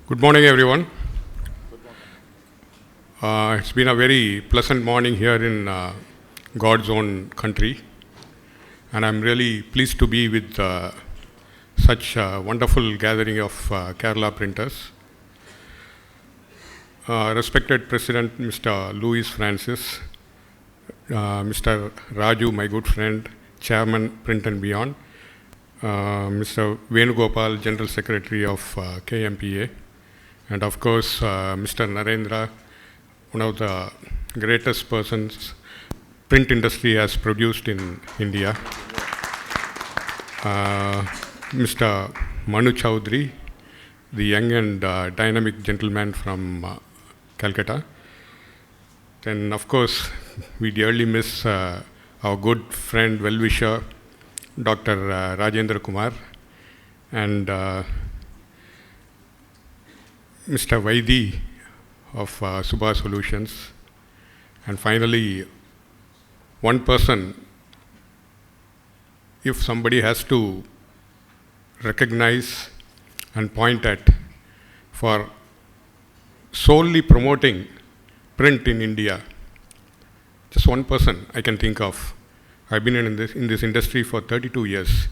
Good morning, everyone. It's been a very pleasant morning here in God's own country, and I'm really pleased to be with such a wonderful gathering of Kerala printers. Respected President Mr. Louis Francis, Mr. Raju, my good friend, Chairman Print and Beyond, Mr. Venugopal, General Secretary of KMPA, and of course Mr. Narendra, one of the greatest persons print industry has produced in India. Mr. Manu Chaudhary, the young and dynamic gentleman from Calcutta. Then of course we dearly miss our good friend, well-wisher, Dr. Rajendra Kumar, and Mr. Vaidi of Subha Solutions. And finally, one person, if somebody has to recognize and point at for solely promoting print in India, just one person I can think of. I've been in this industry for 32 years.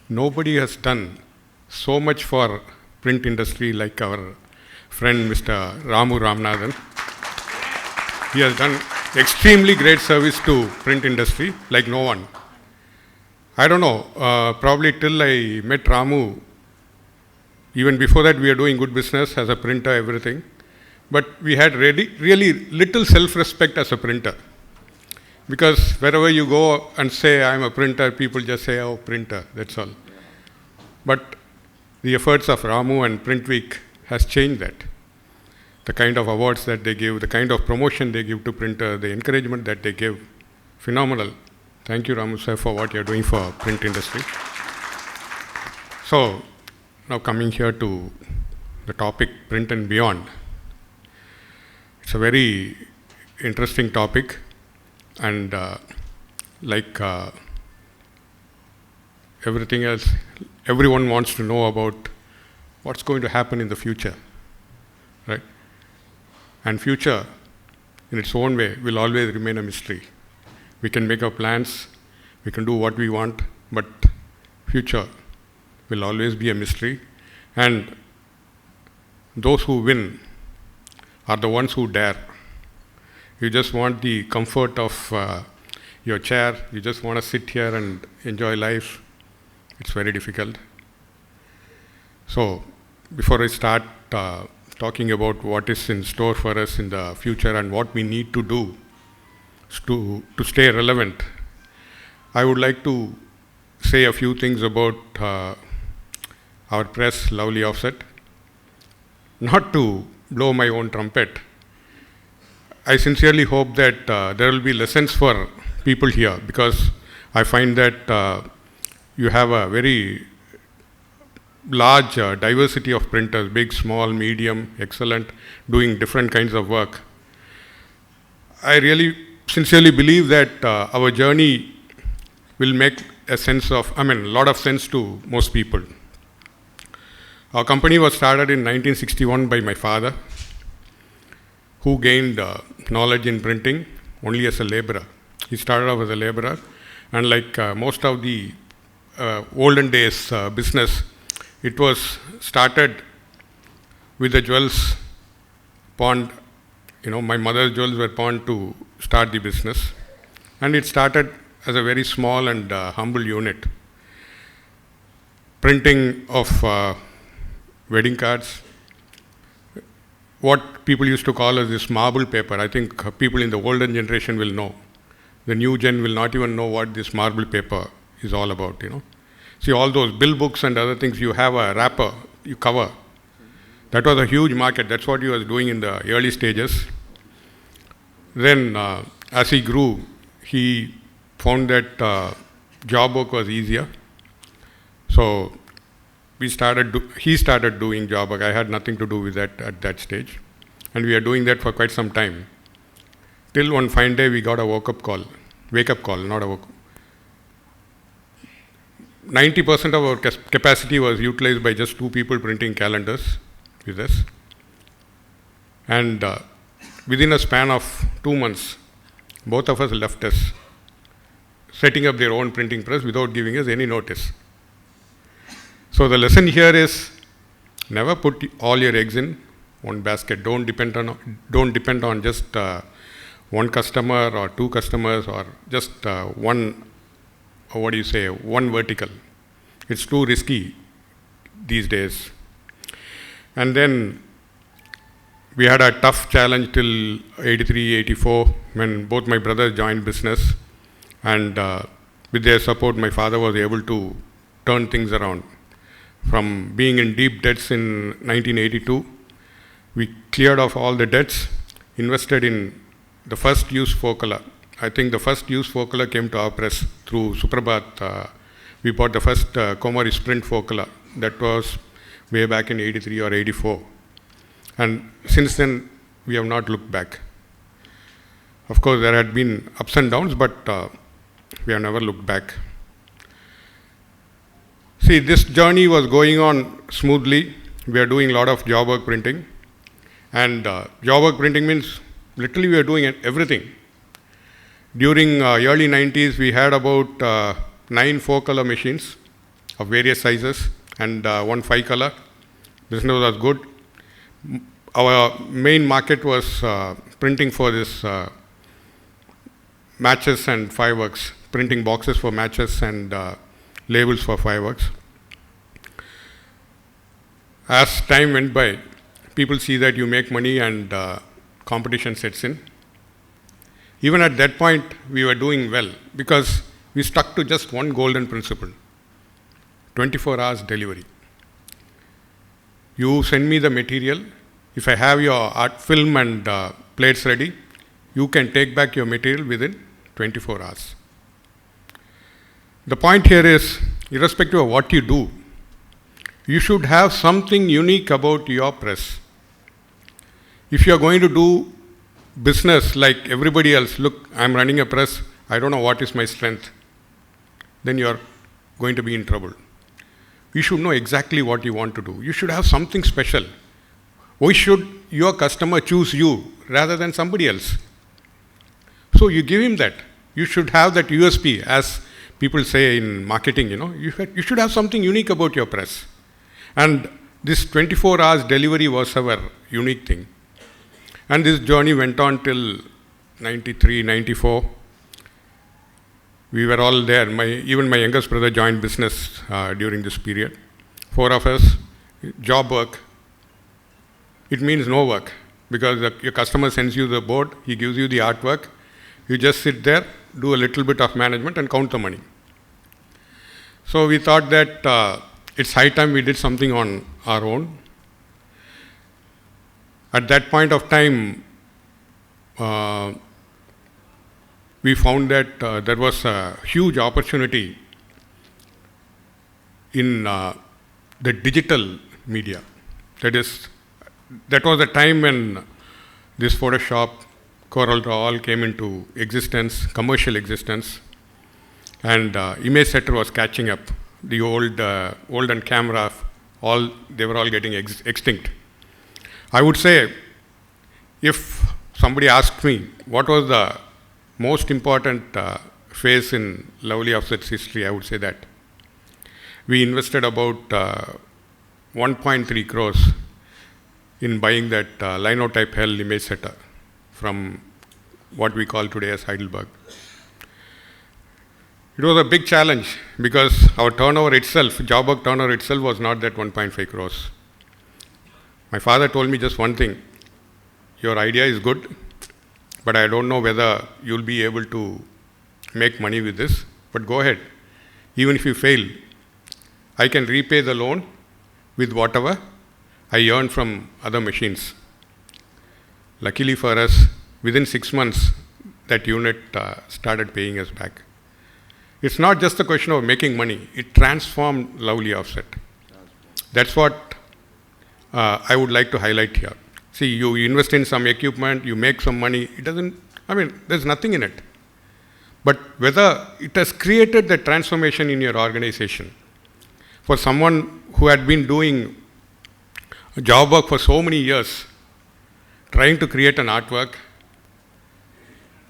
Nobody has done so much for print industry like our friend Mr. Ramu Ramanathan. He has done extremely great service to print industry like no one. I don't know, probably till I met Ramu, even before that we were doing good business as a printer, everything. But we had really little self-respect as a printer. Because wherever you go and say, I'm a printer, people just say, oh, printer, that's all. But the efforts of Ramu and Print Week has changed that. The kind of awards that they give, the kind of promotion they give to printer, the encouragement that they give, phenomenal. Thank you, Ramu sir, for what you're doing for print industry. So, now coming here to the topic, print and beyond. It's a very interesting topic, and like everything else, everyone wants to know about what's going to happen in the future, right? And future, in its own way, will always remain a mystery. We can make our plans, we can do what we want, but future will always be a mystery. And those who win are the ones who dare. You just want the comfort of your chair, you just want to sit here and enjoy life. It's very difficult. So, before I start talking about what is in store for us in the future and what we need to do to stay relevant, I would like to say a few things about our press, Lovely Offset. Not to blow my own trumpet, I sincerely hope that there will be lessons for people here, because I find that you have a very large diversity of printers, big, small, medium, excellent, doing different kinds of work. I really sincerely believe that our journey will make a lot of sense to most people. Our company was started in 1961 by my father, who gained knowledge in printing only as a laborer. He started off as a laborer, and like most of the olden days business, it was started with the jewels pawned. My mother's jewels were pawned to start the business, and it started as a very small and humble unit. Printing of wedding cards, what people used to call as this marble paper. I think people in the older generation will know. The new gen will not even know what this marble paper is all about, See, all those bill books and other things, you have a wrapper, you cover. That was a huge market. That's what he was doing in the early stages. Then, as he grew, he found that job work was easier. So, he started doing job work. I had nothing to do with that at that stage. And we are doing that for quite some time. Till one fine day we got a wake-up call, not a wake-up. 90% of our capacity was utilized by just 2 people printing calendars. with us. And within a span of 2 months, both of us left us, setting up their own printing press without giving us any notice. So the lesson here is never put all your eggs in one basket. Don't depend on just one customer or two customers or just one vertical. It's too risky these days. And then we had a tough challenge till 83, 84 when both my brothers joined business, and with their support my father was able to turn things around. From being in deep debts in 1982, we cleared off all the debts, invested in the first used four-color. I think the first used four-color came to our press through Suprabhat. We bought the first Komari Sprint four-color. That was way back in 83 or 84. And since then, we have not looked back. Of course, there had been ups and downs, but we have never looked back. See, this journey was going on smoothly. We are doing a lot of job work printing. And job work printing means literally we are doing everything. During early 90s, we had about 9 4-color machines of various sizes and 1 5-color. Business was good. Our main market was printing for this matches and fireworks, printing boxes for matches and labels for fireworks. As time went by, people see that you make money and competition sets in. Even at that point, we were doing well because we stuck to just one golden principle: 24 hours delivery. You send me the material. If I have your art film and plates ready, you can take back your material within 24 hours. The point here is, irrespective of what you do, you should have something unique about your press. If you are going to do business like everybody else, look, I'm running a press, I don't know what is my strength, then you are going to be in trouble. You should know exactly what you want to do. You should have something special. Why should your customer choose you rather than somebody else? So you give him that. You should have that USP, as people say in marketing, you should have something unique about your press. And this 24 hours delivery was our unique thing. And this journey went on till 93, 94. We were all there. Even my youngest brother joined business during this period. 4 of us, job work. It means no work because your customer sends you the board, he gives you the artwork. You just sit there, do a little bit of management and count the money. So we thought that it's high time we did something on our own. At that point of time, we found that there was a huge opportunity in the digital media. That was the time when this Photoshop, CorelDRAW all came into existence, commercial existence, and image setter was catching up. The olden camera, they were all getting extinct. I would say, if somebody asked me what was the most important phase in Lovely Offset's history, I would say that we invested about 1.3 crores in buying that linotype Hell image setter from what we call today as Heidelberg. It was a big challenge because our turnover itself, job work turnover itself, was not that 1.5 crores. My father told me just one thing: your idea is good, but I don't know whether you'll be able to make money with this, but go ahead. Even if you fail, I can repay the loan with whatever I earned from other machines. Luckily for us, within 6 months, that unit started paying us back. It's not just a question of making money. It transformed Lovely Offset. That's what I would like to highlight here. See, you invest in some equipment, you make some money. There's nothing in it. But whether it has created the transformation in your organization. For someone who had been doing job work for so many years, trying to create an artwork,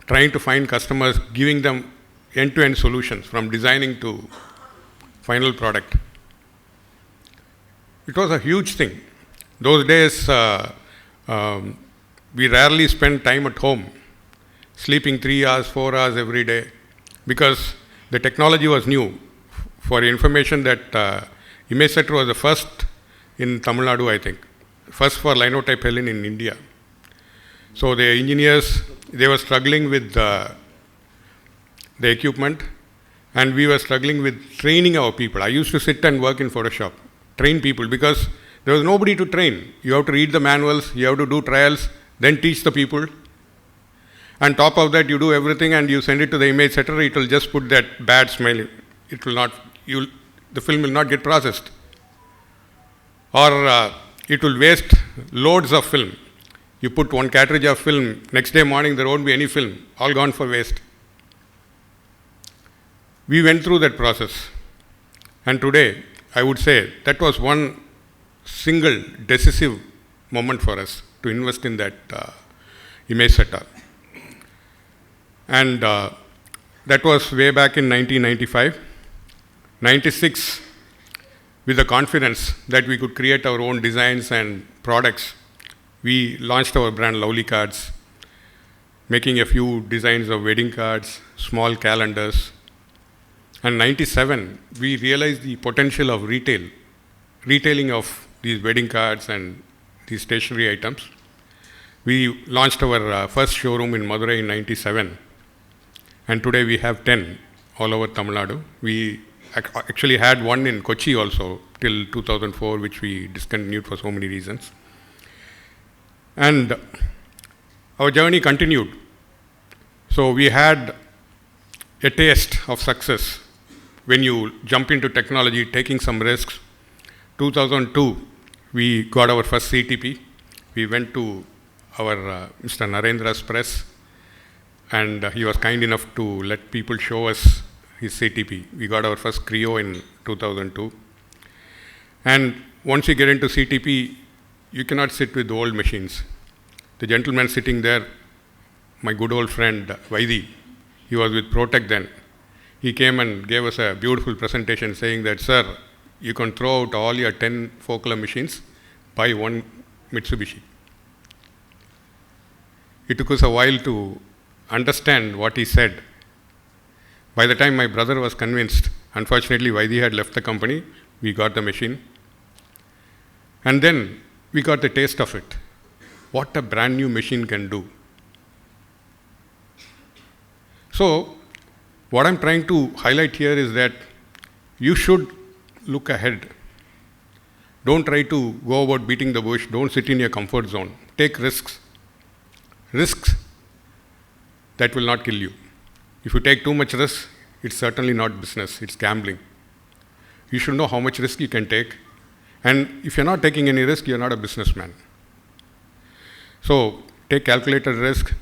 trying to find customers, giving them end-to-end solutions from designing to final product. It was a huge thing. Those days, we rarely spent time at home, sleeping 3 hours, 4 hours every day, because the technology was new. For information, that image setter was the first in Tamil Nadu, I think, first for linotype Helen in India. So the engineers, they were struggling with the equipment, and we were struggling with training our people. I used to sit and work in Photoshop, train people, because there was nobody to train. You have to read the manuals, you have to do trials, then teach the people. And top of that, you do everything and you send it to the image setter, it will just put that bad smile. It will not, the film will not get processed. Or it will waste loads of film. You put one cartridge of film, next day morning there won't be any film, all gone for waste. We went through that process. And today, I would say that was one single decisive moment for us to invest in that image setter. And that was way back in 1995. 96, with the confidence that we could create our own designs and products, we launched our brand Lovely Cards, making a few designs of wedding cards, small calendars. And 97, we realized the potential of retailing of these wedding cards and these stationery items. We launched our first showroom in Madurai in 97. And today we have 10 all over Tamil Nadu. We actually had one in Kochi also till 2004, which we discontinued for so many reasons. And our journey continued. So we had a taste of success when you jump into technology, taking some risks. 2002, we got our first CTP. We went to our Mr. Narendra's press, and he was kind enough to let people show us his CTP. We got our first Creo in 2002. And once you get into CTP, you cannot sit with old machines. The gentleman sitting there, my good old friend Vaidi, he was with Protec then. He came and gave us a beautiful presentation saying that, sir, you can throw out all your 10 four-color machines, buy one Mitsubishi. It took us a while to understand what he said. By the time my brother was convinced, unfortunately Vaidi had left the company, we got the machine. And then we got the taste of it. What a brand new machine can do. So, what I'm trying to highlight here is that you should look ahead. Don't try to go about beating the bush. Don't sit in your comfort zone. Take risks. Risks that will not kill you. If you take too much risk, it's certainly not business, it's gambling. You should know how much risk you can take. And if you're not taking any risk, you're not a businessman. So take calculated risk,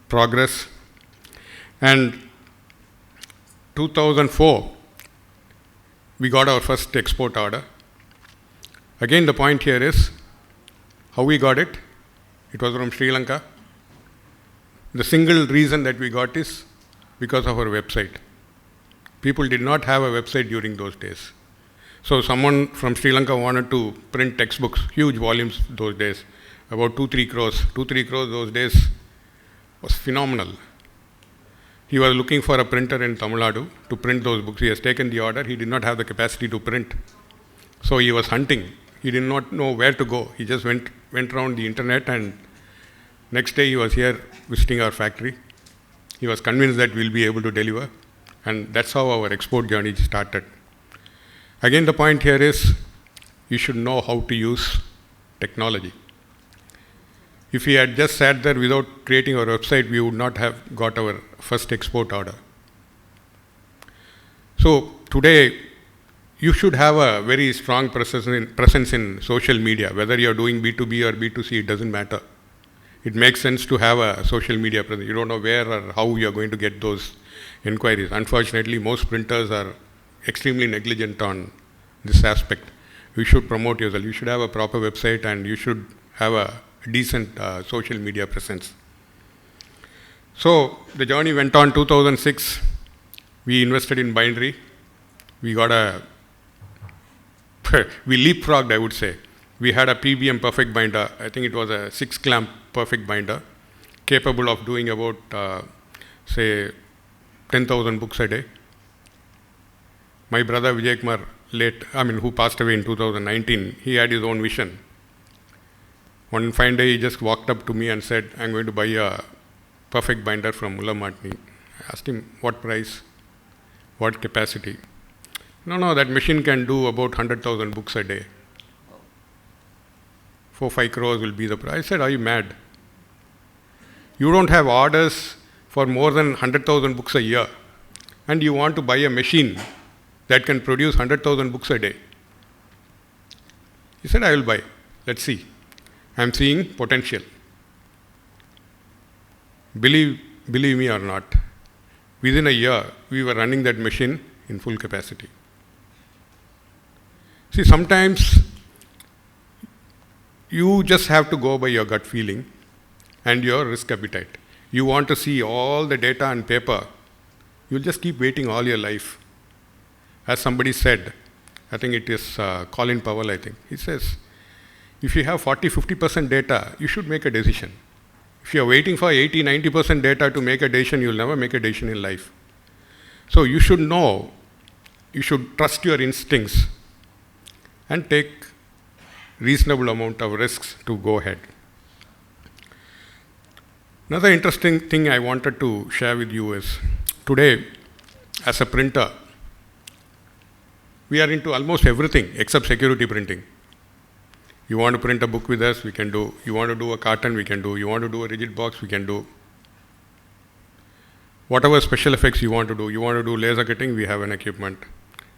progress. And 2004, we got our first export order. Again, the point here is how we got it. It was from Sri Lanka. The single reason that we got is because of our website. People did not have a website during those days. So someone from Sri Lanka wanted to print textbooks, huge volumes those days, about 2-3 crores. 2-3 crores those days was phenomenal. He was looking for a printer in Tamil Nadu to print those books. He has taken the order. He did not have the capacity to print. So he was hunting. He did not know where to go. He just went around the internet, and next day he was here visiting our factory. He was convinced that we'll be able to deliver. And that's how our export journey started. Again, the point here is you should know how to use technology. If we had just sat there without creating our website, we would not have got our first export order. So today, you should have a very strong presence in social media. Whether you're doing B2B or B2C, it doesn't matter. It makes sense to have a social media presence. You don't know where or how you're going to get those inquiries. Unfortunately, most printers are extremely negligent on this aspect. you should promote yourself. You should have a proper website and you should have a decent social media presence. So the journey went on. 2006, we invested in bindery. We got we leapfrogged, I would say. We had a PBM perfect binder. I think it was a 6-clamp perfect binder, capable of doing about, say, 10,000 books a day. My brother Vijay Kumar, who passed away in 2019, he had his own vision. One fine day, he just walked up to me and said, I'm going to buy a perfect binder from Mullah Matni. I asked him, what price? What capacity? No, that machine can do about 100,000 books a day. 4-5 crores will be the price. I said, are you mad? You don't have orders for more than 100,000 books a year, and you want to buy a machine that can produce 100,000 books a day. He said, I will buy. Let's see. I am seeing potential. Believe me or not, within a year, we were running that machine in full capacity. See, sometimes you just have to go by your gut feeling and your risk appetite. You want to see all the data on paper, you'll just keep waiting all your life. As somebody said, I think it is Colin Powell, I think. He says, if you have 40-50% data, you should make a decision. If you are waiting for 80-90% data to make a decision, you'll never make a decision in life. So you should know, you should trust your instincts and take reasonable amount of risks to go ahead. Another interesting thing I wanted to share with you is, today, as a printer, we are into almost everything except security printing. You want to print a book with us, we can do. You want to do a carton, we can do. You want to do a rigid box, we can do. Whatever special effects you want to do. You want to do laser cutting, we have an equipment.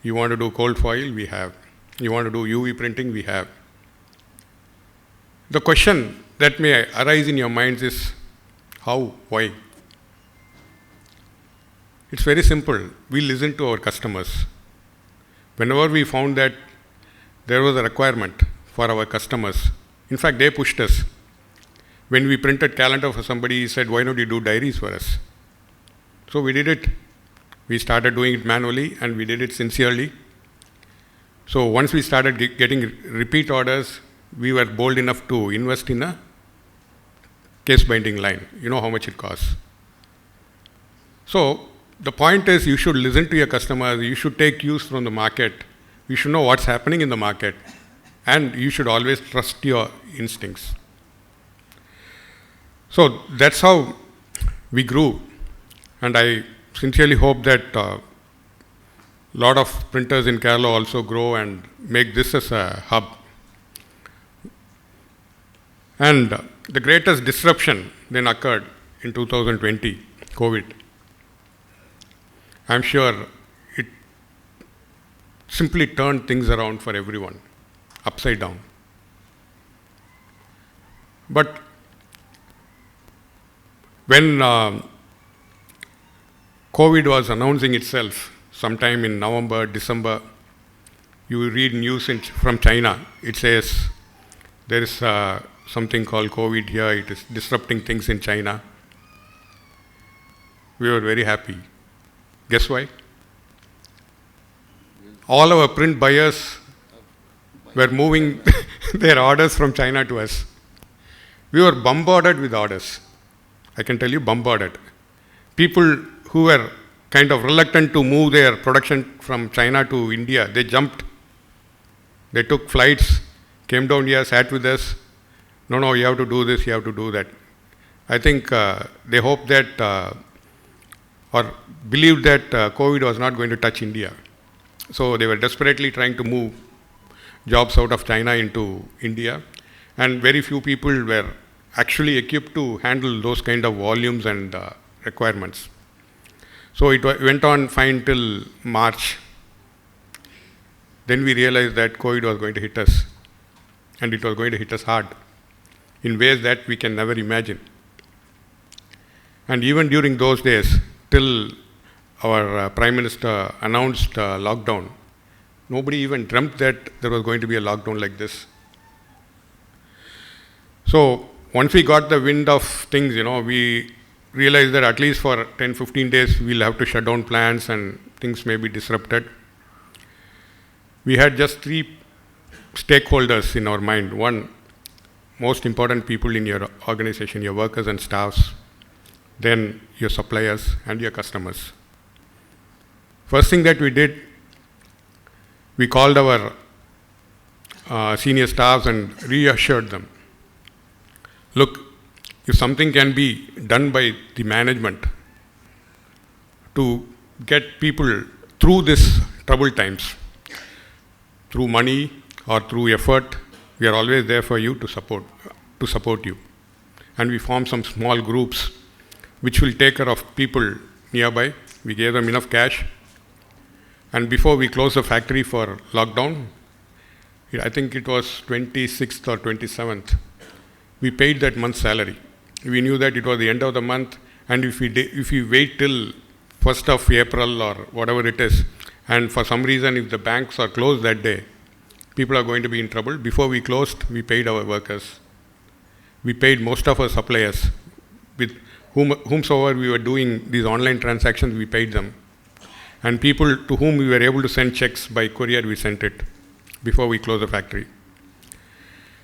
You want to do cold foil, we have. You want to do UV printing, we have. The question that may arise in your minds is, how, why? It's very simple. We listen to our customers. Whenever we found that there was a requirement for our customers, in fact, they pushed us. When we printed calendar for somebody, he said, why don't you do diaries for us? So we did it. We started doing it manually and we did it sincerely. So once we started getting repeat orders, we were bold enough to invest in a case binding line. You know how much it costs. So the point is, you should listen to your customers, you should take cues from the market, you should know what's happening in the market, and you should always trust your instincts. So that's how we grew, and I sincerely hope that a lot of printers in Kerala also grow and make this as a hub. And the greatest disruption then occurred in 2020, COVID. I'm sure it simply turned things around for everyone, upside down. But when COVID was announcing itself, sometime in November, December, you read news from China. It says there is something called COVID here, it is disrupting things in China. We were very happy. Guess why? All our print buyers were moving their orders from China to us. We were bombarded with orders. I can tell you, bombarded. People who were kind of reluctant to move their production from China to India, they jumped. They took flights, came down here, sat with us. No, you have to do this, you have to do that. I think they hoped that or believed that COVID was not going to touch India. So they were desperately trying to move jobs out of China into India, and very few people were actually equipped to handle those kind of volumes and requirements. So it went on fine till March. Then we realized that COVID was going to hit us, and it was going to hit us hard in ways that we can never imagine. And even during those days, till our Prime Minister announced lockdown, Nobody even dreamt that there was going to be a lockdown like this. So once we got the wind of things, we realized that at least for 10-15 days we'll have to shut down plants and things may be disrupted. We had just 3 stakeholders in our mind. One, most important people in your organization, your workers and staffs, then your suppliers and your customers. First thing that we did, we called our senior staffs and reassured them. Look, if something can be done by the management to get people through this troubled times, through money or through effort, we are always there for you to support you. And we formed some small groups which will take care of people nearby. We gave them enough cash. And before we closed the factory for lockdown, I think it was 26th or 27th, we paid that month's salary. We knew that it was the end of the month, and if we wait till 1st of April or whatever it is, and for some reason if the banks are closed that day, people are going to be in trouble. Before we closed, we paid our workers. We paid most of our suppliers. With whomsoever we were doing these online transactions, we paid them. And people to whom we were able to send checks by courier, we sent it before we closed the factory.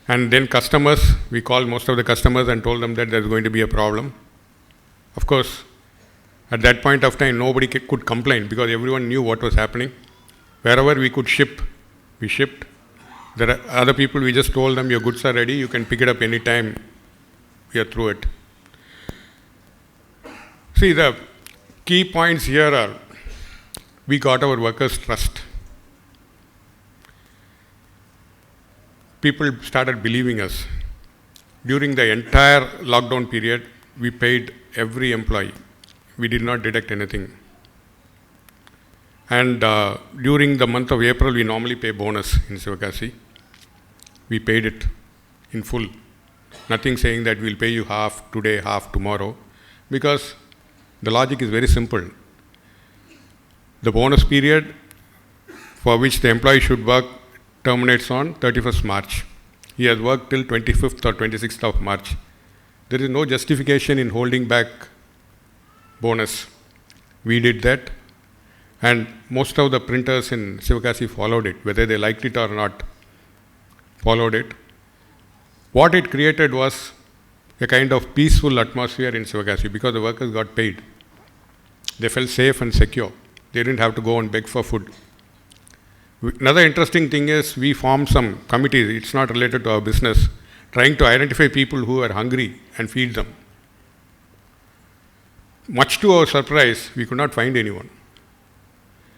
And then customers, we called most of the customers and told them that there's going to be a problem. Of course, at that point of time, nobody could complain because everyone knew what was happening. Wherever we could ship, we shipped. There are other people, we just told them, your goods are ready, you can pick it up anytime, we are through it. See, the key points here are, we got our workers' trust. People started believing us. During the entire lockdown period, we paid every employee. We did not deduct anything. And during the month of April, we normally pay bonus in Sivakasi. We paid it in full. Nothing saying that we'll pay you half today, half tomorrow, because the logic is very simple. The bonus period for which the employee should work terminates on 31st March. He has worked till 25th or 26th of March. There is no justification in holding back bonus. We did that, and most of the printers in Sivakasi followed it, whether they liked it or not, followed it. What it created was a kind of peaceful atmosphere in Sivakasi because the workers got paid. They felt safe and secure. They didn't have to go and beg for food. Another interesting thing is we formed some committees, it's not related to our business, trying to identify people who are hungry and feed them. Much to our surprise, we could not find anyone.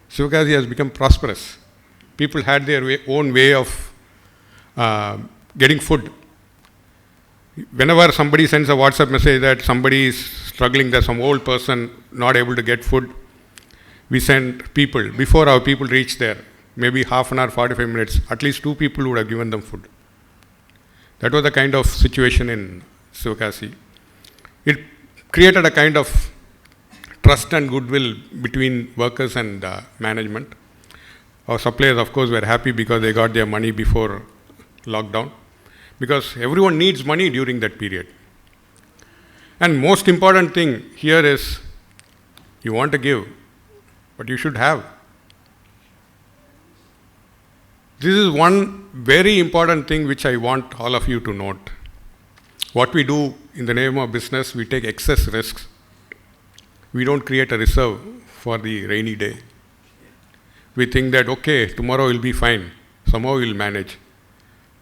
Sivakasi has become prosperous. People had their own way of getting food. Whenever somebody sends a WhatsApp message that somebody is struggling, there's some old person not able to get food, we send people. Before our people reach there, maybe half an hour, 45 minutes, at least 2 people would have given them food. That was the kind of situation in Sivakasi. It created a kind of trust and goodwill between workers and management. Our suppliers, of course, were happy because they got their money before lockdown, because everyone needs money during that period. And most important thing here is, you want to give, but you should have. This is one very important thing which I want all of you to note. What we do in the name of business, we take excess risks. We don't create a reserve for the rainy day. We think that, okay, tomorrow will be fine. Somehow we'll manage.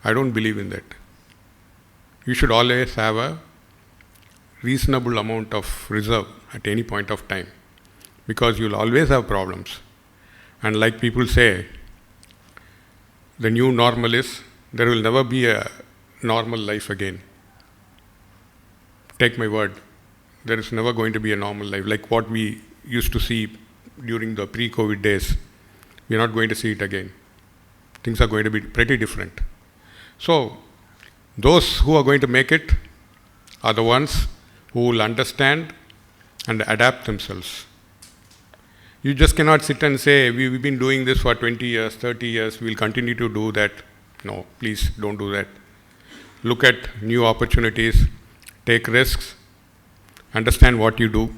I don't believe in that. You should always have a reasonable amount of reserve at any point of time, because you'll always have problems. And like people say, the new normal is, there will never be a normal life again. Take my word, there is never going to be a normal life like what we used to see during the pre-COVID days. We are not going to see it again. Things are going to be pretty different. So, those who are going to make it are the ones who will understand and adapt themselves. You just cannot sit and say, we've been doing this for 20 years, 30 years, we'll continue to do that. No, please don't do that. Look at new opportunities, take risks, understand what you do,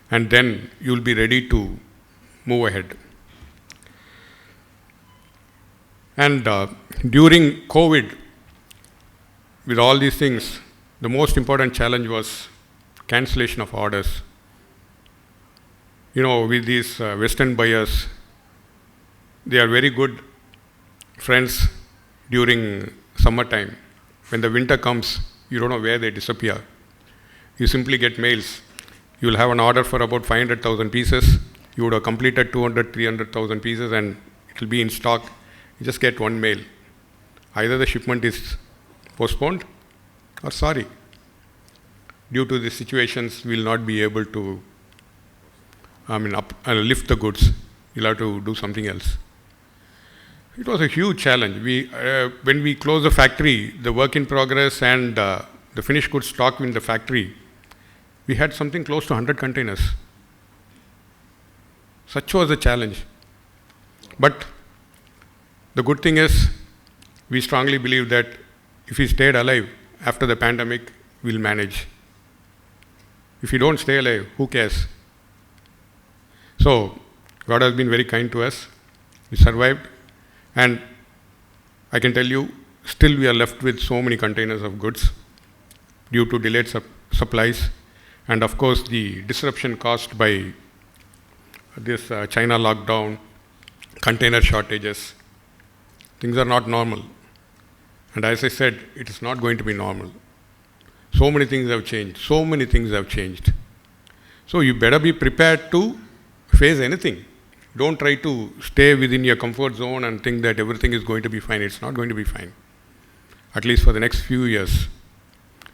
and then you'll be ready to move ahead. And during COVID, with all these things, the most important challenge was cancellation of orders. With these Western buyers, they are very good friends during summertime. When the winter comes, you don't know where they disappear. You simply get mails. You will have an order for about 500,000 pieces. You would have completed 200, 300,000 pieces and it will be in stock. You just get one mail. Either the shipment is postponed or sorry. Due to the situations, we will not be able to lift the goods. You'll have to do something else. It was a huge challenge. When we closed the factory, the work in progress and the finished goods stock in the factory, we had something close to 100 containers. Such was the challenge. But the good thing is, we strongly believe that if we stayed alive after the pandemic, we'll manage. If we don't stay alive, who cares? So, God has been very kind to us. We survived. And I can tell you, still we are left with so many containers of goods due to delayed supplies. And of course, the disruption caused by this China lockdown, container shortages. Things are not normal. And as I said, it is not going to be normal. So many things have changed. So many things have changed. So you better be prepared to face anything. Don't try to stay within your comfort zone and think that everything is going to be fine. It's not going to be fine. At least for the next few years.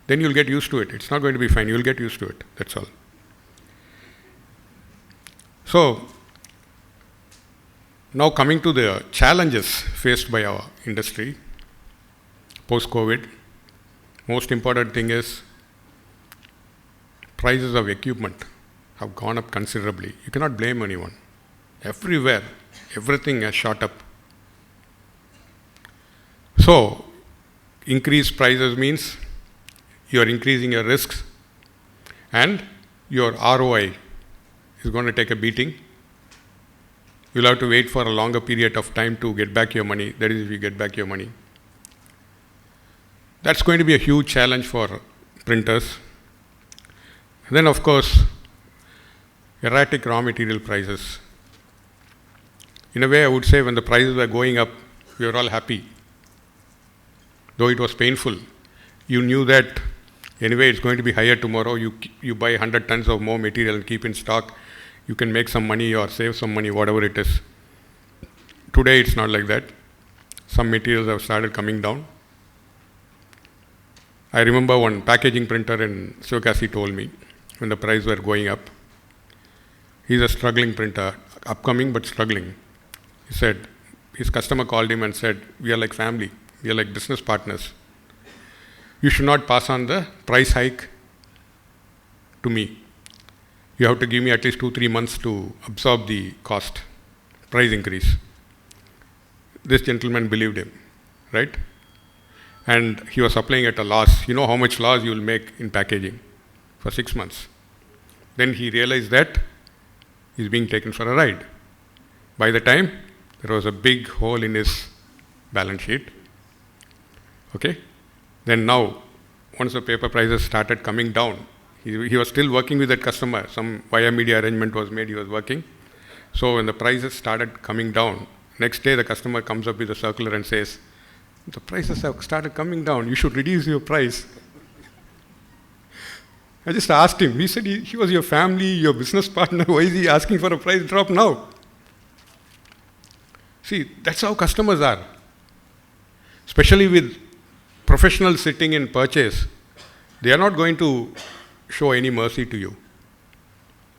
Then you'll get used to it. It's not going to be fine. You'll get used to it. That's all. So, now coming to the challenges faced by our industry post-COVID, most important thing is prices of equipment have gone up considerably. You cannot blame anyone. Everywhere, everything has shot up. So, increased prices means you are increasing your risks and your ROI is going to take a beating. You'll have to wait for a longer period of time to get back your money. That is, if you get back your money. That's going to be a huge challenge for printers. And then, of course, erratic raw material prices. In a way, I would say when the prices were going up, we were all happy. Though it was painful. You knew that anyway it's going to be higher tomorrow. You buy 100 tons of more material and keep in stock. You can make some money or save some money, whatever it is. Today it's not like that. Some materials have started coming down. I remember one packaging printer in Sivakasi told me when the prices were going up. He's a struggling printer, upcoming but struggling. He said, his customer called him and said, we are like family, we are like business partners. You should not pass on the price hike to me. You have to give me at least 2-3 months to absorb the cost, price increase. This gentleman believed him, right? And he was supplying at a loss. You know how much loss you will make in packaging for 6 months. Then he realized that he's being taken for a ride. By the time, there was a big hole in his balance sheet. Okay? Then now, once the paper prices started coming down, he was still working with that customer. Some via media arrangement was made, he was working. So when the prices started coming down, next day the customer comes up with a circular and says, the prices have started coming down, you should reduce your price. I just asked him, he said he was your family, your business partner, why is he asking for a price drop now? See, that's how customers are. Especially with professionals sitting in purchase, they are not going to show any mercy to you.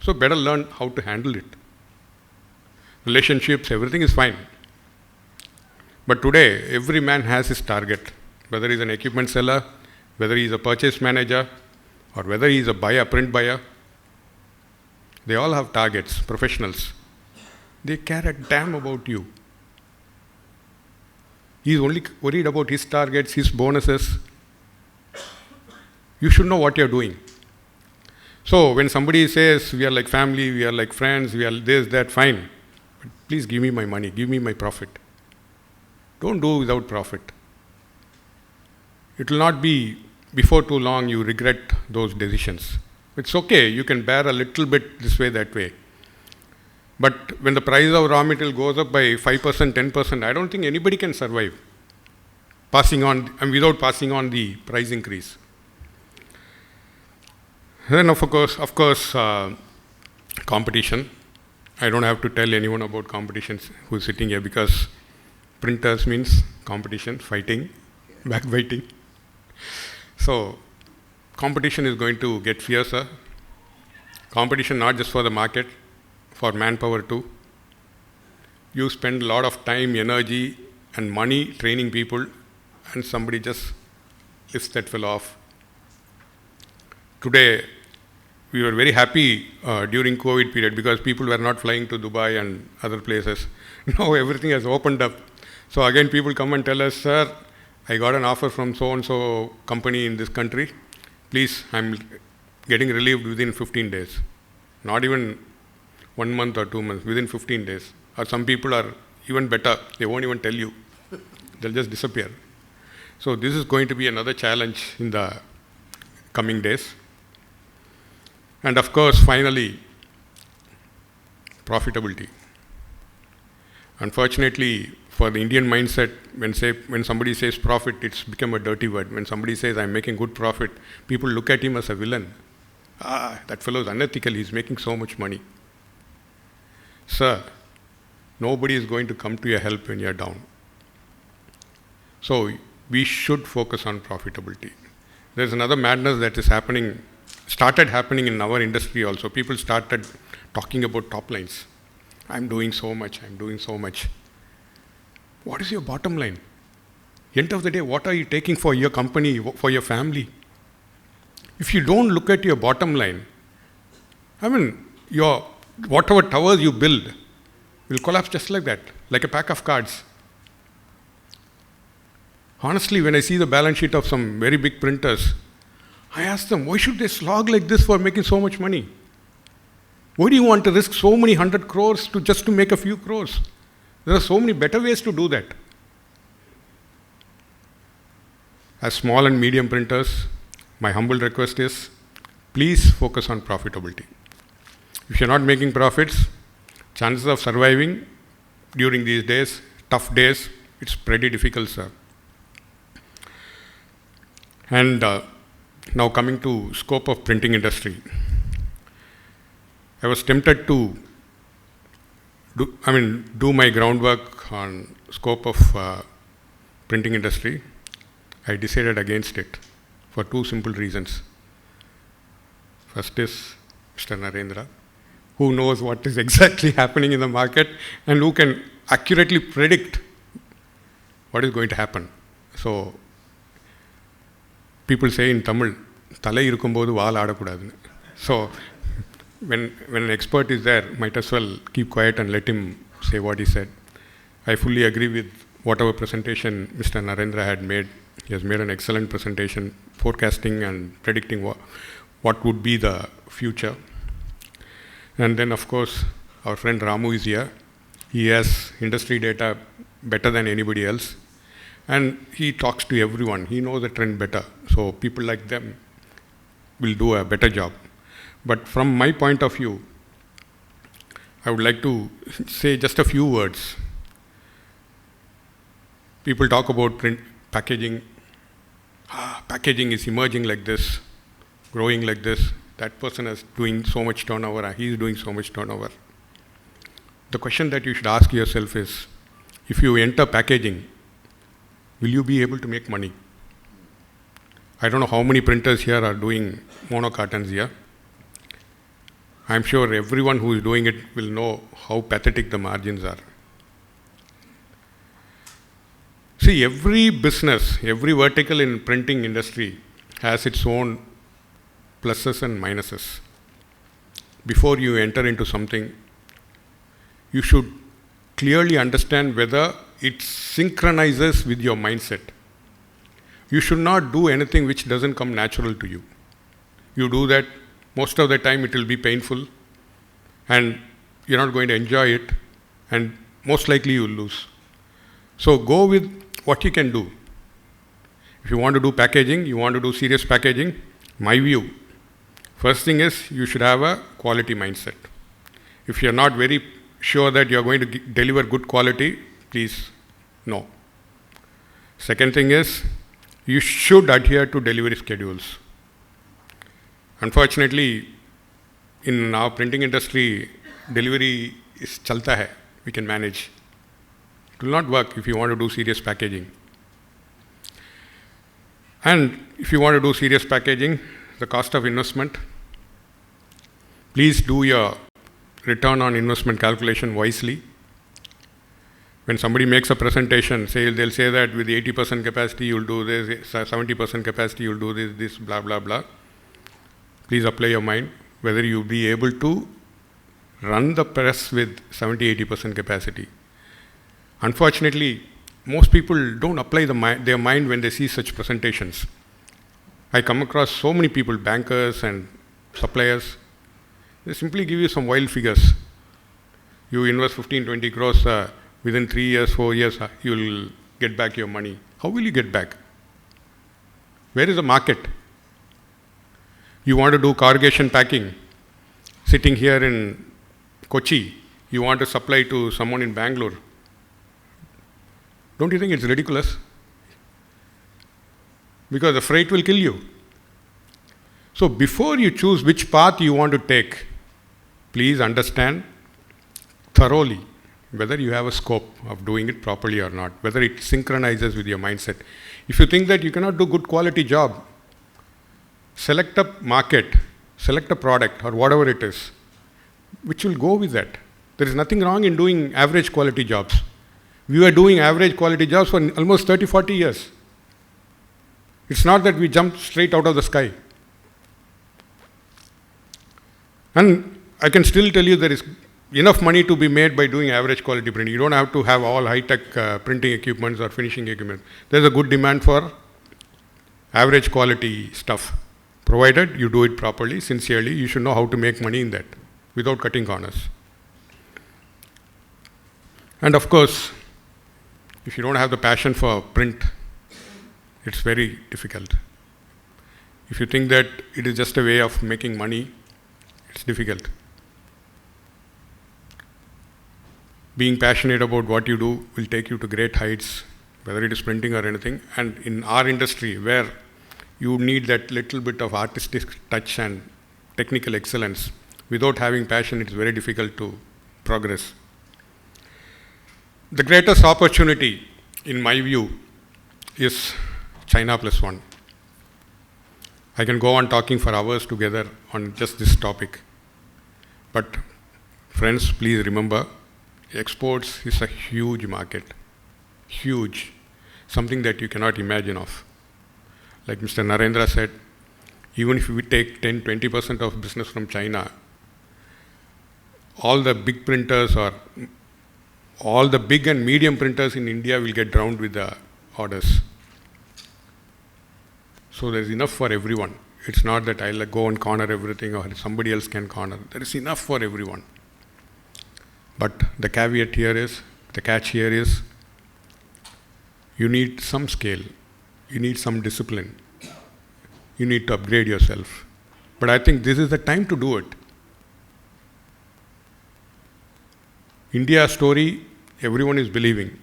So better learn how to handle it. Relationships, everything is fine. But today, every man has his target. Whether he's an equipment seller, whether he's a purchase manager, or whether he's a buyer, print buyer. They all have targets, professionals. They care a damn about you. He's only worried about his targets, his bonuses. You should know what you're doing. So when somebody says, we are like family, we are like friends, we are this, that, fine. But please give me my money, give me my profit. Don't do without profit. It will not be before too long you regret those decisions. It's okay, you can bear a little bit this way, that way. But when the price of raw material goes up by 5%, 10%, I don't think anybody can survive without passing on the price increase. Then of course, competition. I don't have to tell anyone about competitions who's sitting here, because printers means competition, fighting, backbiting. So competition is going to get fiercer. Competition not just for the market, for manpower too. You spend a lot of time, energy and money training people, and somebody just lifts that fellow off. Today, we were very happy during COVID period because people were not flying to Dubai and other places. Now everything has opened up. So again, people come and tell us, sir, I got an offer from so-and-so company in this country. Please, I'm getting relieved within 15 days. Not even 1 month or 2 months, within 15 days. Or some people are even better. They won't even tell you. They'll just disappear. So this is going to be another challenge in the coming days. And of course, finally, profitability. Unfortunately, for the Indian mindset, when somebody says profit, it's become a dirty word. When somebody says, I'm making good profit, people look at him as a villain. That fellow is unethical, he's making so much money. Sir, nobody is going to come to your help when you're down. So we should focus on profitability. There's another madness that is started happening in our industry also. People started talking about top lines. I'm doing so much. What is your bottom line? End of the day, what are you taking for your company, for your family? If you don't look at your bottom line, whatever towers you build will collapse just like that, like a pack of cards. Honestly, when I see the balance sheet of some very big printers, I ask them, why should they slog like this for making so much money? Why do you want to risk so many 100 crores just to make a few crores? There are so many better ways to do that. As small and medium printers, my humble request is, please focus on profitability. If you're not making profits, chances of surviving during these days, tough days, it's pretty difficult, sir. And now coming to scope of printing industry. I was tempted to do my groundwork on scope of printing industry. I decided against it for two simple reasons. First is Mr. Narendra, who knows what is exactly happening in the market and who can accurately predict what is going to happen. So, people say in Tamil, thalai irukkumbodhu vaal aadakudadunu. So, when an expert is there, might as well keep quiet and let him say what he said. I fully agree with whatever presentation Mr. Narendra had made. He has made an excellent presentation, forecasting and predicting what would be the future. And then, of course, our friend Ramu is here. He has industry data better than anybody else. And he talks to everyone. He knows the trend better. So people like them will do a better job. But from my point of view, I would like to say just a few words. People talk about print packaging. Packaging is emerging like this, growing like this. That person is doing so much turnover. He is doing so much turnover. The question that you should ask yourself is, if you enter packaging, will you be able to make money? I don't know how many printers here are doing mono cartons here. I'm sure everyone who is doing it will know how pathetic the margins are. See, every business, every vertical in printing industry has its own pluses and minuses. Before you enter into something, you should clearly understand whether it synchronizes with your mindset. You should not do anything which doesn't come natural to you. You do that, most of the time it will be painful and you're not going to enjoy it, and most likely you will lose. So go with what you can do. If you want to do packaging, you want to do serious packaging, my view, first thing is you should have a quality mindset. If you're not very sure that you're going to deliver good quality, please no. Second thing is you should adhere to delivery schedules. Unfortunately, in our printing industry, delivery is chalta hai. We can manage. It will not work if you want to do serious packaging. And if you want to do serious packaging, the cost of investment, please do your return on investment calculation wisely. When somebody makes a presentation, they'll say that with 80% capacity you'll do this, 70% capacity you'll do this, blah, blah, blah. Please apply your mind whether you'll be able to run the press with 70-80% capacity. Unfortunately, most people don't apply their mind when they see such presentations. I come across so many people, bankers and suppliers, they simply give you some wild figures. You invest 15-20 crores, within 3 years, 4 years, you will get back your money. How will you get back? Where is the market? You want to do corrugation packing, sitting here in Kochi, you want to supply to someone in Bangalore. Don't you think it's ridiculous? Because the freight will kill you. So before you choose which path you want to take, please understand thoroughly whether you have a scope of doing it properly or not, whether it synchronizes with your mindset. If you think that you cannot do good quality job, select a market, select a product or whatever it is, which will go with that. There is nothing wrong in doing average quality jobs. We were doing average quality jobs for almost 30-40 years. It's not that we jumped straight out of the sky. And I can still tell you there is enough money to be made by doing average quality printing. You don't have to have all high-tech printing equipments or finishing equipment. There's a good demand for average quality stuff. Provided you do it properly, sincerely, you should know how to make money in that without cutting corners. And of course, if you don't have the passion for print, it's very difficult. If you think that it is just a way of making money, it's difficult. Being passionate about what you do will take you to great heights, whether it is printing or anything. And in our industry, where you need that little bit of artistic touch and technical excellence, without having passion, it's very difficult to progress. The greatest opportunity, in my view, is China plus one. I can go on talking for hours together on just this topic. But friends, please remember, exports is a huge market. Huge. Something that you cannot imagine of. Like Mr. Narendra said, even if we take 10-20% of business from China, all the big printers or all the big and medium printers in India will get drowned with the orders. So there's enough for everyone. It's not that I'll go and corner everything or somebody else can corner. There is enough for everyone. But the caveat here is, the catch here is, you need some scale. You need some discipline. You need to upgrade yourself. But I think this is the time to do it. India's story, everyone is believing,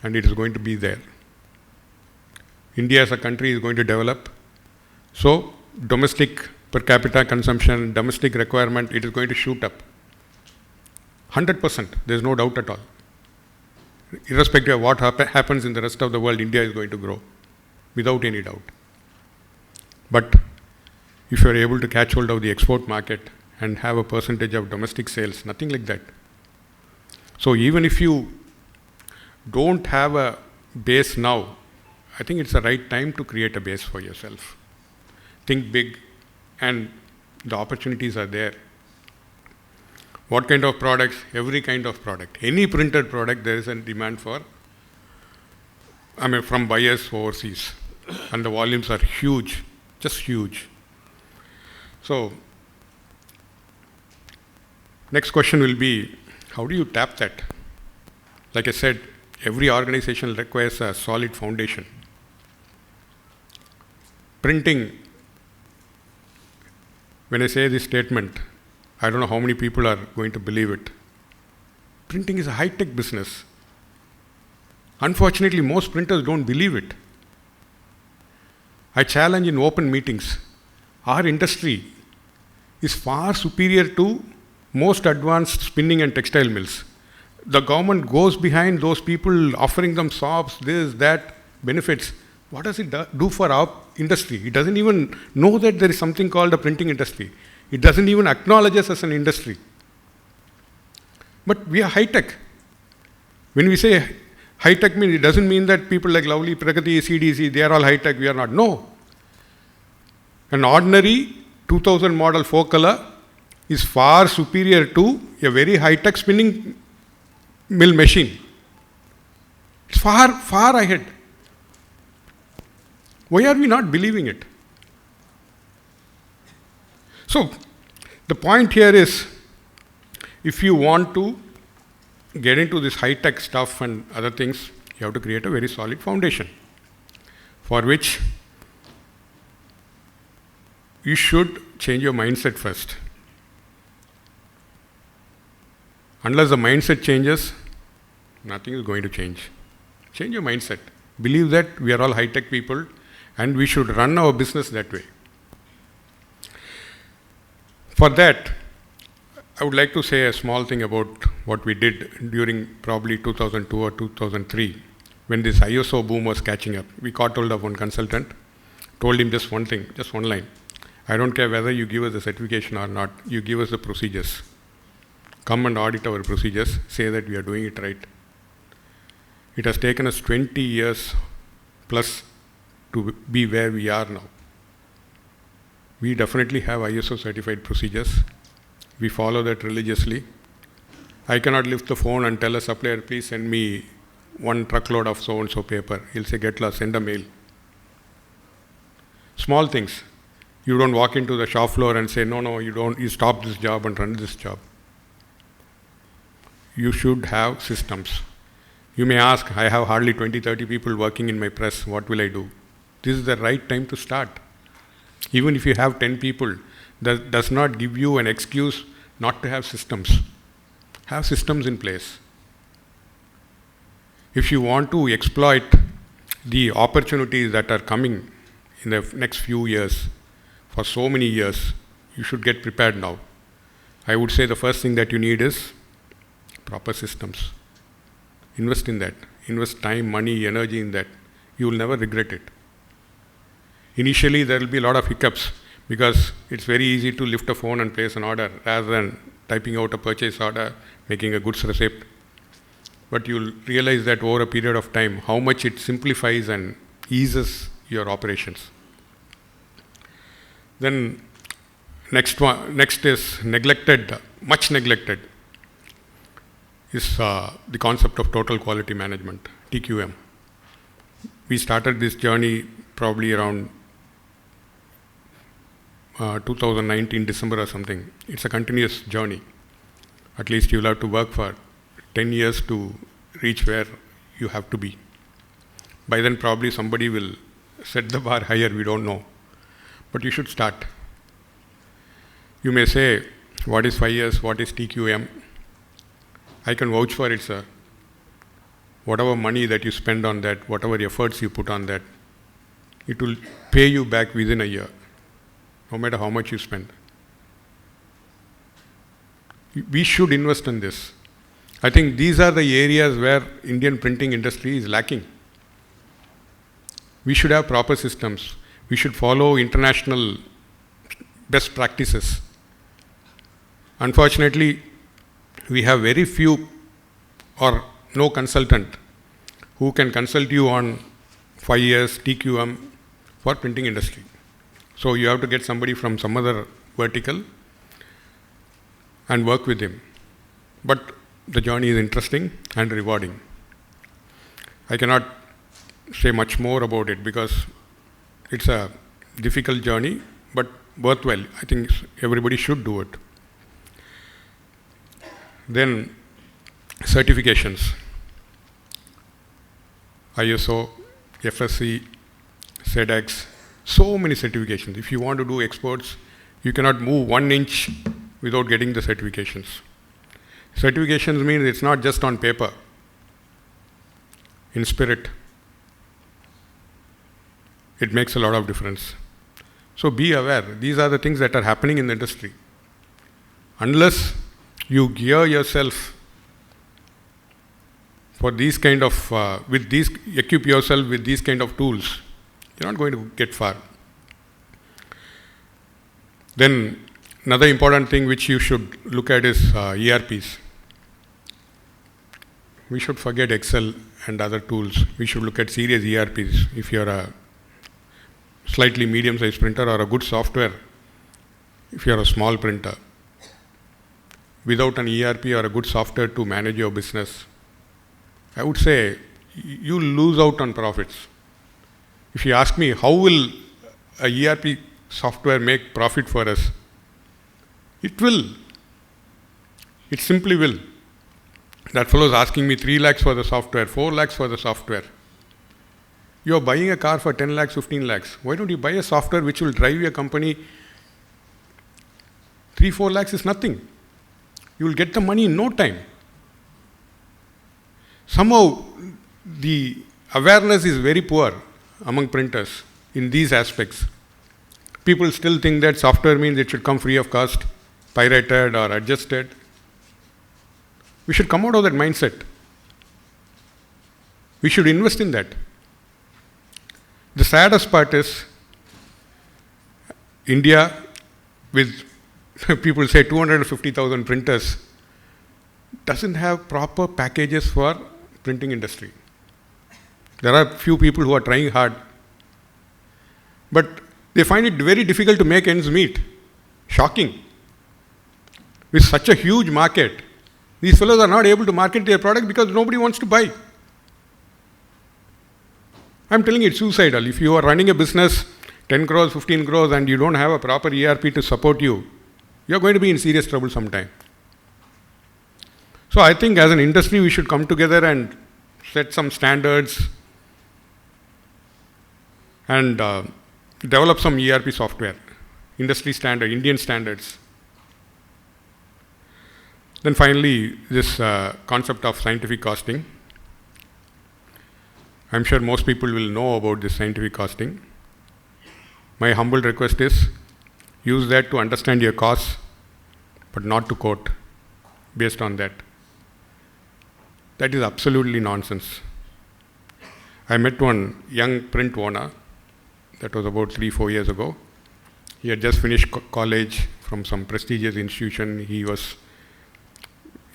and it is going to be there. India as a country is going to develop. So, domestic per capita consumption, domestic requirement, it is going to shoot up. 100%, there is no doubt at all. Irrespective of what happens in the rest of the world, India is going to grow, without any doubt. But if you are able to catch hold of the export market and have a percentage of domestic sales, nothing like that. So even if you don't have a base now, I think it's the right time to create a base for yourself. Think big, and the opportunities are there. What kind of products? Every kind of product. Any printed product, there is a demand for, from buyers overseas. And the volumes are huge, just huge. So, next question will be, how do you tap that? Like I said, every organization requires a solid foundation. Printing, when I say this statement, I don't know how many people are going to believe it. Printing is a high-tech business. Unfortunately, most printers don't believe it. I challenge in open meetings, our industry is far superior to most advanced spinning and textile mills. The government goes behind those people, offering them shops, this, that, benefits. What does it do for our industry? It doesn't even know that there is something called a printing industry. It doesn't even acknowledge us as an industry. But we are high-tech. When we say high-tech, it doesn't mean that people like Lovely, Pragati, CDC, they are all high-tech, we are not. No. An ordinary 2000 model 4-color is far superior to a very high-tech spinning mill machine. It's far, far ahead. Why are we not believing it? So, the point here is, if you want to get into this high-tech stuff and other things, you have to create a very solid foundation, for which you should change your mindset first. Unless the mindset changes, nothing is going to change. Change your mindset. Believe that we are all high-tech people and we should run our business that way. For that, I would like to say a small thing about what we did during probably 2002 or 2003, when this ISO boom was catching up. We caught hold of one consultant, told him just one thing, just one line. I don't care whether you give us the certification or not, you give us the procedures. Come and audit our procedures, say that we are doing it right. It has taken us 20 years plus to be where we are now. We definitely have ISO certified procedures. We follow that religiously. I cannot lift the phone and tell a supplier, please send me 1 truckload of so-and-so paper. He'll say, get lost, send a mail. Small things. You don't walk into the shop floor and say, no, you don't, you stop this job and run this job. You should have systems. You may ask, I have hardly 20-30 people working in my press, what will I do? This is the right time to start. Even if you have 10 people, that does not give you an excuse not to have systems. Have systems in place. If you want to exploit the opportunities that are coming in the next few years, for so many years, you should get prepared now. I would say the first thing that you need is proper systems. Invest in that. Invest time, money, energy in that. You will never regret it. Initially, there will be a lot of hiccups because it's very easy to lift a phone and place an order rather than typing out a purchase order, making a goods receipt. But you'll realize that over a period of time, how much it simplifies and eases your operations. Then next is neglected, much neglected, is the concept of total quality management, TQM. We started this journey probably around 2019 December or something. It's a continuous journey. At least you'll have to work for 10 years to reach where you have to be. By then probably somebody will set the bar higher, we don't know. But you should start. You may say, what is 5 years, what is TQM? I can vouch for it, sir. Whatever money that you spend on that, whatever efforts you put on that, it will pay you back within a year, no matter how much you spend. We should invest in this. I think these are the areas where Indian printing industry is lacking. We should have proper systems. We should follow international best practices. Unfortunately, we have very few or no consultant who can consult you on 5 years TQM for printing industry. So you have to get somebody from some other vertical and work with him. but the journey is interesting and rewarding. I cannot say much more about it because it's a difficult journey, but worthwhile. I think everybody should do it. Then certifications. ISO, FSC, SEDEX, so many certifications. If you want to do exports, you cannot move 1 inch without getting the certifications. Certifications means it's not just on paper, in spirit. It makes a lot of difference. So be aware, these are the things that are happening in the industry. Unless you gear yourself for these kind of, equip yourself with these kind of tools, you're not going to get far. Then another important thing which you should look at is ERPs. We should forget Excel and other tools. We should look at serious ERPs. If you're a slightly medium-sized printer or a good software, if you're a small printer, without an ERP or a good software to manage your business, I would say you lose out on profits. If you ask me, how will a ERP software make profit for us? It will. It simply will. That fellow is asking me 3 lakhs for the software, 4 lakhs for the software. You are buying a car for 10 lakhs, 15 lakhs. Why don't you buy a software which will drive your company? 3, 4 lakhs is nothing. You will get the money in no time. Somehow the awareness is very poor among printers in these aspects. People still think that software means it should come free of cost, pirated or adjusted. We should come out of that mindset. We should invest in that. The saddest part is India, with people say 250,000 printers, doesn't have proper packages for printing industry. There are few people who are trying hard, but they find it very difficult to make ends meet. Shocking. With such a huge market, these fellows are not able to market their product because nobody wants to buy. I'm telling you, it's suicidal. If you are running a business, 10 crores, 15 crores, and you don't have a proper ERP to support you, you're going to be in serious trouble sometime. So I think as an industry, we should come together and set some standards and develop some ERP software, industry standard, Indian standards. Then finally, this concept of scientific costing. I'm sure most people will know about this scientific costing. My humble request is, use that to understand your costs, but not to quote based on that. That is absolutely nonsense. I met one young print owner, that was about 3-4 years ago. He had just finished college from some prestigious institution. He was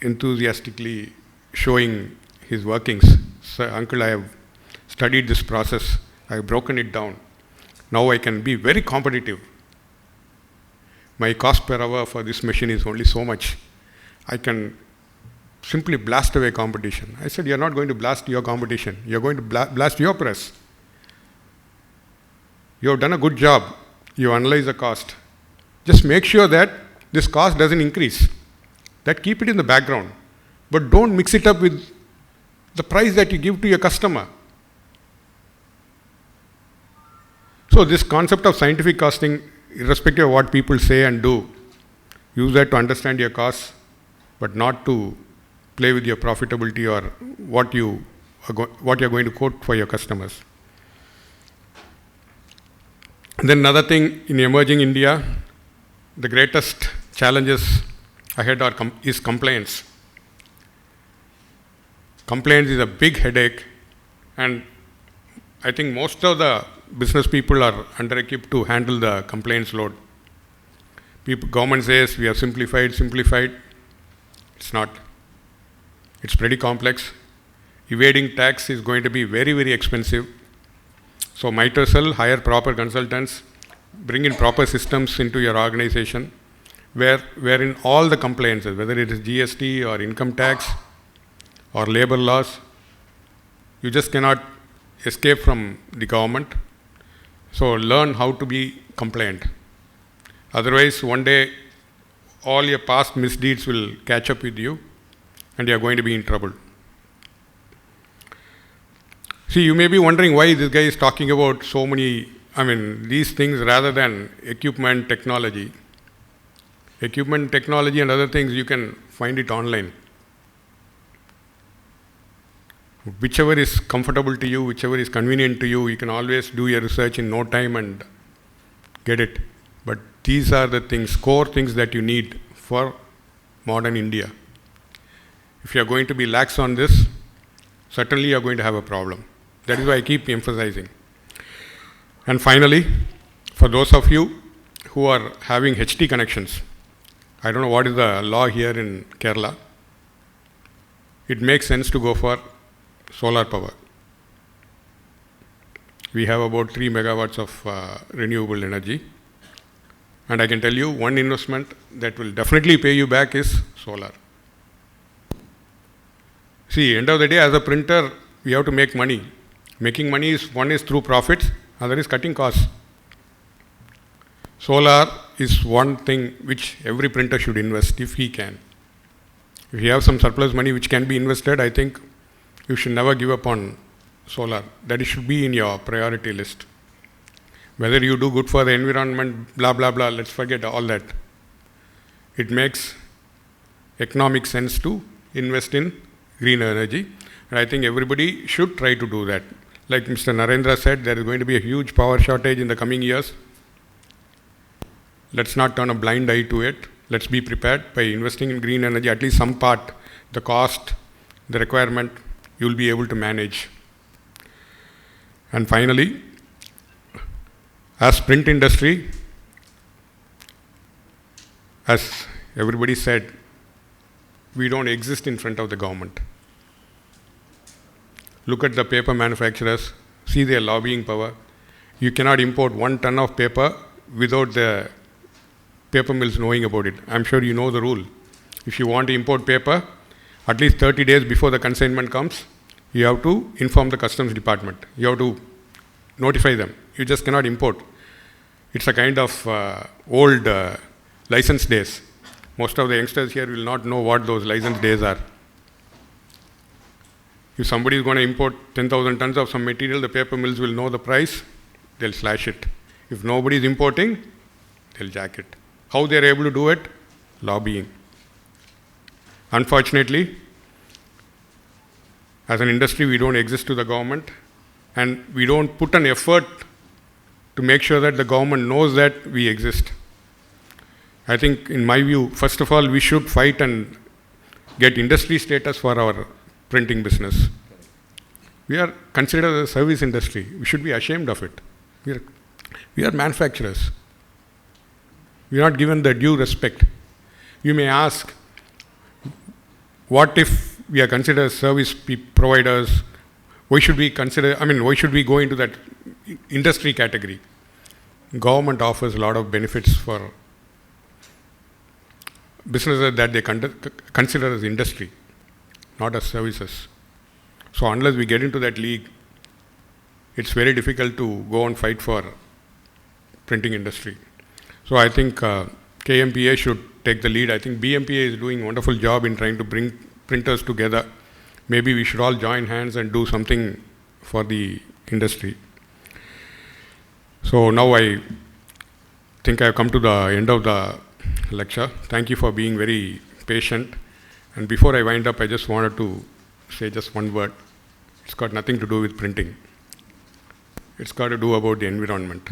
enthusiastically showing his workings. So, uncle, I have studied this process. I have broken it down. Now I can be very competitive. My cost per hour for this machine is only so much. I can simply blast away competition. I said, you're not going to blast your competition. You're going to blast your press. You have done a good job. You analyze the cost. Just make sure that this cost doesn't increase. That keep it in the background. But don't mix it up with the price that you give to your customer. So this concept of scientific costing, irrespective of what people say and do, use that to understand your costs, but not to play with your profitability or what you're going to quote for your customers. And then another thing, in emerging India, the greatest challenges ahead is compliance. Compliance is a big headache, and I think most of the business people are under-equipped to handle the compliance load. Government says we have simplified. It's not. It's pretty complex. Evading tax is going to be very, very expensive. So might as well hire proper consultants, bring in proper systems into your organization, wherein all the compliances, whether it is GST or income tax or labor laws, you just cannot escape from the government. So learn how to be compliant. Otherwise, one day, all your past misdeeds will catch up with you and you are going to be in trouble. See, you may be wondering why this guy is talking about so many, these things rather than equipment, technology. Equipment, technology and other things, you can find it online. Whichever is comfortable to you, whichever is convenient to you, you can always do your research in no time and get it. But these are the things, core things that you need for modern India. If you are going to be lax on this, certainly you are going to have a problem. That is why I keep emphasizing. And finally, for those of you who are having HT connections, I don't know what is the law here in Kerala. It makes sense to go for solar power. We have about 3 megawatts of renewable energy. And I can tell you one investment that will definitely pay you back is solar. See, end of the day, as a printer, we have to make money. Making money is, one is through profits, other is cutting costs. Solar is one thing which every printer should invest if he can. If you have some surplus money which can be invested, I think you should never give up on solar. That should be in your priority list. Whether you do good for the environment, blah, blah, blah, let's forget all that. It makes economic sense to invest in green energy. And I think everybody should try to do that. Like Mr. Narendra said, there is going to be a huge power shortage in the coming years. Let's not turn a blind eye to it. Let's be prepared by investing in green energy, at least some part, the cost, the requirement, you'll be able to manage. And finally, as print industry, as everybody said, we don't exist in front of the government. Look at the paper manufacturers, see their lobbying power. You cannot import 1 ton of paper without the paper mills knowing about it. I'm sure you know the rule. If you want to import paper, at least 30 days before the consignment comes, you have to inform the customs department. You have to notify them. You just cannot import. It's a kind of old license days. Most of the youngsters here will not know what those license days are. If somebody is going to import 10,000 tons of some material, the paper mills will know the price, they'll slash it. If nobody is importing, they'll jack it. How they are able to do it? Lobbying. Unfortunately, as an industry, we don't exist to the government, and we don't put an effort to make sure that the government knows that we exist. I think, in my view, first of all, we should fight and get industry status for our printing business. We are considered a service industry. We should be ashamed of it. We are manufacturers. We are not given the due respect. You may ask, what if we are considered service providers? Why should we why should we go into that industry category? Government offers a lot of benefits for businesses that they consider as industry, not as services. So unless we get into that league, it's very difficult to go and fight for printing industry. So I think KMPA should take the lead. I think BMPA is doing a wonderful job in trying to bring printers together. Maybe we should all join hands and do something for the industry. So now I think I have come to the end of the lecture. Thank you for being very patient. And before I wind up, I just wanted to say just one word. It's got nothing to do with printing. It's got to do about the environment,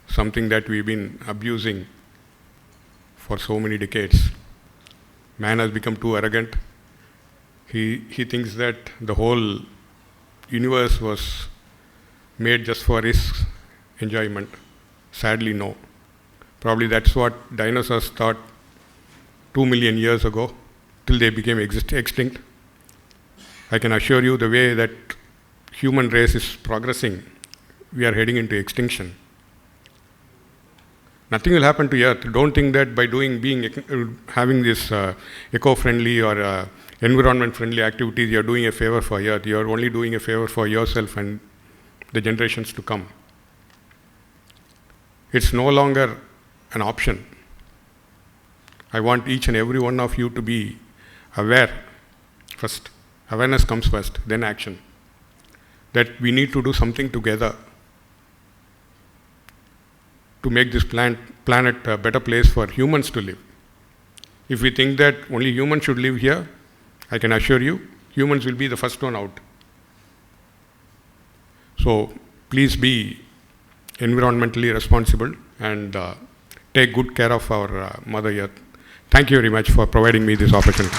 something that we've been abusing for so many decades. Man has become too arrogant. He thinks that the whole universe was made just for his enjoyment. Sadly, no. Probably that's what dinosaurs thought 2 million years ago, till they became extinct. I can assure you, the way that human race is progressing, we are heading into extinction. Nothing will happen to Earth. Don't think that by having this eco-friendly or environment-friendly activities, you're doing a favor for Earth. You're only doing a favor for yourself and the generations to come. It's no longer an option. I want each and every one of you to be aware first. Awareness comes first, then action. That we need to do something together to make this planet a better place for humans to live. If we think that only humans should live here, I can assure you, humans will be the first one out. So please be environmentally responsible and take good care of our Mother Earth. Thank you very much for providing me this opportunity.